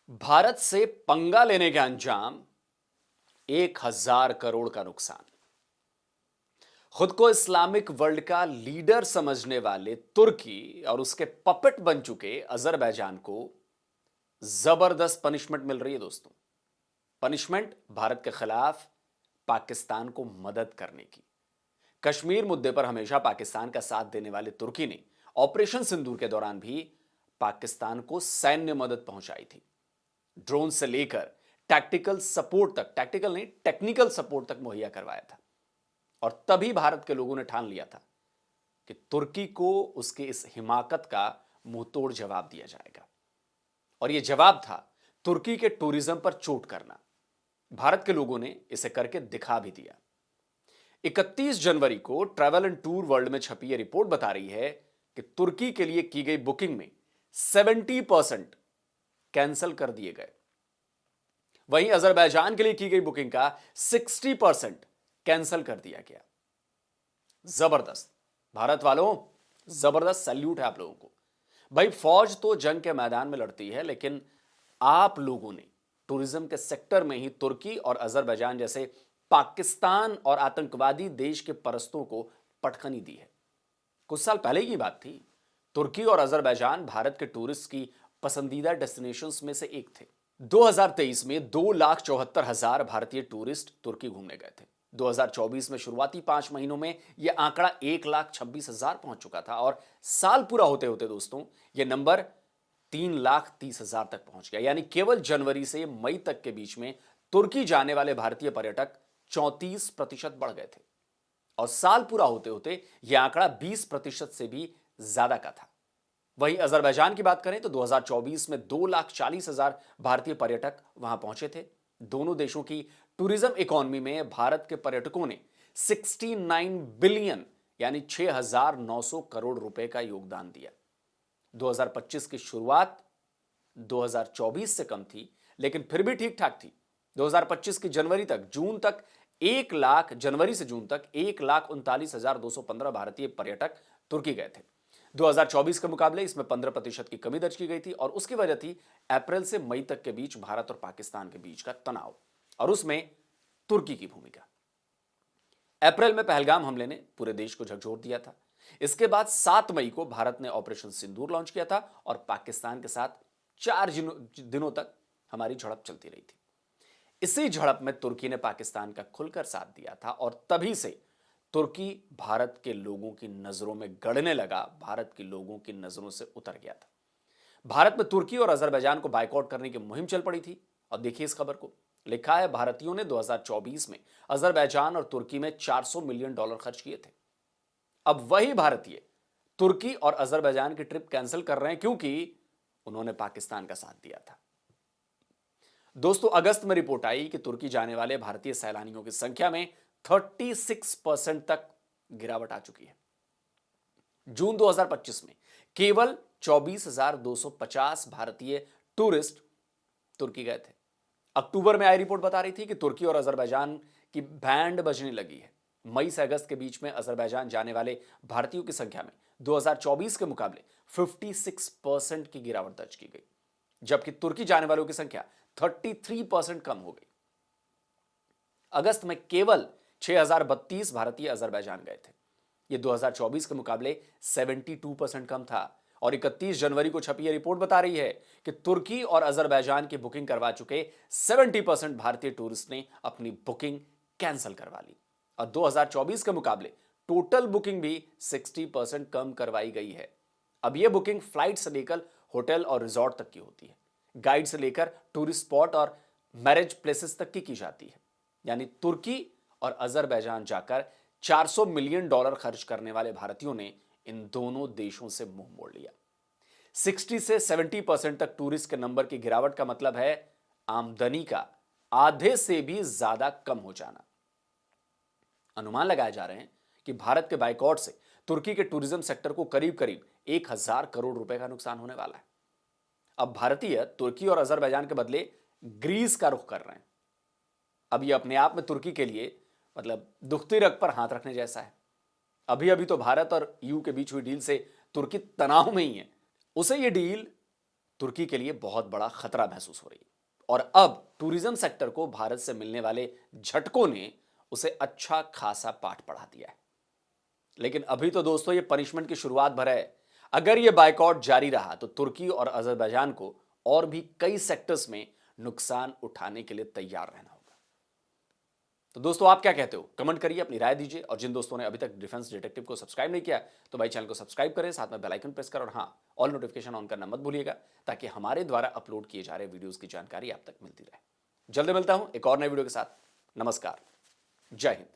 भारत से पंगा लेने के अंजाम 1,000 करोड़ का नुकसान। खुद को इस्लामिक वर्ल्ड का लीडर समझने वाले तुर्की और उसके पपेट बन चुके अजरबैजान को जबरदस्त पनिशमेंट मिल रही है दोस्तों। पनिशमेंट भारत के खिलाफ पाकिस्तान को मदद करने की। कश्मीर मुद्दे पर हमेशा पाकिस्तान का साथ देने वाले तुर्की ने ऑपरेशन सिंदूर के दौरान भी पाकिस्तान को सैन्य मदद पहुंचाई थी। ड्रोन से लेकर टैक्टिकल सपोर्ट तक, टैक्टिकल नहीं टेक्निकल सपोर्ट तक मुहैया करवाया था। और तभी भारत के लोगों ने ठान लिया था कि तुर्की को उसके इस हिमाकत का मुंहतोड़ जवाब दिया जाएगा। और यह जवाब था तुर्की के टूरिज्म पर चोट करना। भारत के लोगों ने इसे करके दिखा भी दिया। 31 जनवरी को ट्रैवल एंड टूर वर्ल्ड में छपी यह रिपोर्ट बता रही है कि तुर्की के लिए की गई बुकिंग में 70% कैंसिल कर दिए गए। वहीं अजरबैजान के लिए की गई बुकिंग का 60% कैंसिल कर दिया गया। जबरदस्त भारत वालों, जबरदस्त सैल्यूट है आप लोगों को। भाई फौज तो जंग के मैदान में लड़ती है, लेकिन आप लोगों ने टूरिज्म के सेक्टर में ही तुर्की और अजरबैजान जैसे पाकिस्तान और आतंकवादी देश के परस्तों को पटखनी दी है। कुछ साल पहले की बात थी, तुर्की और अजरबैजान भारत के टूरिस्ट की पसंदीदा डेस्टिनेशंस में से एक थे। 2023 में 2,74,000 भारतीय टूरिस्ट तुर्की घूमने गए थे। 2024 में शुरुआती 5 महीनों में यह आंकड़ा 1,26,000 पहुंच चुका था और साल पूरा होते होते दोस्तों यह नंबर 3,30,000 तक पहुंच गया। यानी केवल जनवरी से मई तक के बीच में तुर्की जाने वाले भारतीय पर्यटक 34% बढ़ गए थे और साल पूरा होते होते यह आंकड़ा 20% से भी ज्यादा का था। वहीं अजरबैजान की बात करें तो 2024 में 2,40,000 भारतीय पर्यटक वहां पहुंचे थे। दोनों देशों की टूरिज्म इकोनॉमी में भारत के पर्यटकों ने 69 बिलियन यानी 6,900 करोड़ रुपए का योगदान दिया। 2025 की शुरुआत 2024 से कम थी, लेकिन फिर भी ठीक ठाक थी। 2025 की जनवरी से जून तक 1,39,215 भारतीय पर्यटक तुर्की गए थे। 2024 के मुकाबले इसमें 15% की कमी दर्ज की गई थी और उसकी वजह थी अप्रैल से मई तक के बीच भारत और पाकिस्तान के बीच का तनाव और उसमें तुर्की की भूमिका। अप्रैल में पहलगाम हमले ने पूरे देश को झकझोर दिया था। इसके बाद 7 मई को भारत ने ऑपरेशन सिंदूर लॉन्च किया था और पाकिस्तान के साथ 4 दिनों तक हमारी झड़प चलती रही थी। इसी झड़प में तुर्की ने पाकिस्तान का खुलकर साथ दिया था और तभी से तुर्की भारत के लोगों की नजरों में गड़ने लगा, भारत के लोगों की नजरों से उतर गया था। भारत में तुर्की और अजरबैजान को बाइकआउट करने की मुहिम चल पड़ी थी। और देखिए इस खबर को, लिखा है भारतीयों ने 2024 में अजरबैजान और तुर्की में $400 मिलियन खर्च किए थे। अब वही भारतीय तुर्की और अजरबैजान की ट्रिप कैंसिल कर रहे हैं क्योंकि उन्होंने पाकिस्तान का साथ दिया था। दोस्तों अगस्त में रिपोर्ट आई कि तुर्की जाने वाले भारतीय सैलानियों की संख्या में 36% तक गिरावट आ चुकी है। जून 2025 में केवल 24,250 भारतीय टूरिस्ट तुर्की गए थे। अक्टूबर में आई रिपोर्ट बता रही थी कि तुर्की और अजरबैजान की बैंड बजने लगी है। मई से अगस्त के बीच में अजरबैजान जाने वाले भारतीयों की संख्या में 2024 के मुकाबले 56% की गिरावट दर्ज की गई, जबकि तुर्की जाने वालों की संख्या 33% कम हो गई। अगस्त में केवल 6,032 भारतीय अजरबैजान गए थे। यह 2024 के मुकाबले 72% कम था। और 31 जनवरी को छपी यह रिपोर्ट बता रही है कि तुर्की और अजरबैजान की बुकिंग करवा चुके 70% भारतीय टूरिस्ट ने अपनी बुकिंग कैंसिल करवा ली और 2024 के मुकाबले टोटल बुकिंग भी 60% कम करवाई गई है। अब यह बुकिंग फ्लाइट से लेकर होटल और रिजॉर्ट तक की होती है, गाइड से लेकर टूरिस्ट स्पॉट और मैरिज प्लेसेस तक की जाती है। यानी तुर्की और अजरबैजान जाकर $400 मिलियन खर्च करने वाले भारतीयों ने इन दोनों देशों से मुंह मोड़ लिया। 60 से 70% तक टूरिस्ट के नंबर की गिरावट का मतलब है आमदनी का आधे से भी ज्यादा कम हो जाना। अनुमान लगाए जा रहे हैं कि भारत के बाइकआउट से तुर्की के टूरिज्म सेक्टर को करीब करीब 1,000 करोड़ रुपए का नुकसान होने वाला है। अब भारतीय तुर्की और अजरबैजान के बदले ग्रीस का रुख कर रहे हैं। अब यह अपने आप में तुर्की के लिए मतलब दुखती रग पर हाथ रखने जैसा है। अभी अभी तो भारत और ईयू के बीच हुई डील से तुर्की तनाव में ही है। उसे यह डील तुर्की के लिए बहुत बड़ा खतरा महसूस हो रही है। और अब टूरिज्म सेक्टर को भारत से मिलने वाले झटकों ने उसे अच्छा खासा पाठ पढ़ा दिया है। लेकिन अभी तो दोस्तों ये पनिशमेंट की शुरुआत भर है। अगर ये बायकॉट जारी रहा तो तुर्की और अजरबैजान को और भी कई सेक्टर्स में नुकसान उठाने के लिए तैयार रहना होगा। तो दोस्तों आप क्या कहते हो, कमेंट करिए, अपनी राय दीजिए। और जिन दोस्तों ने अभी तक डिफेंस डिटेक्टिव को सब्सक्राइब नहीं किया तो भाई चैनल को सब्सक्राइब करें, साथ में बेल आइकन प्रेस करें और हाँ, ऑल नोटिफिकेशन ऑन करना मत भूलिएगा, ताकि हमारे द्वारा अपलोड किए जा रहे वीडियोस की जानकारी आप तक मिलती रहे। जल्दी मिलता हूं एक और नए वीडियो के साथ। नमस्कार, जय हिंद।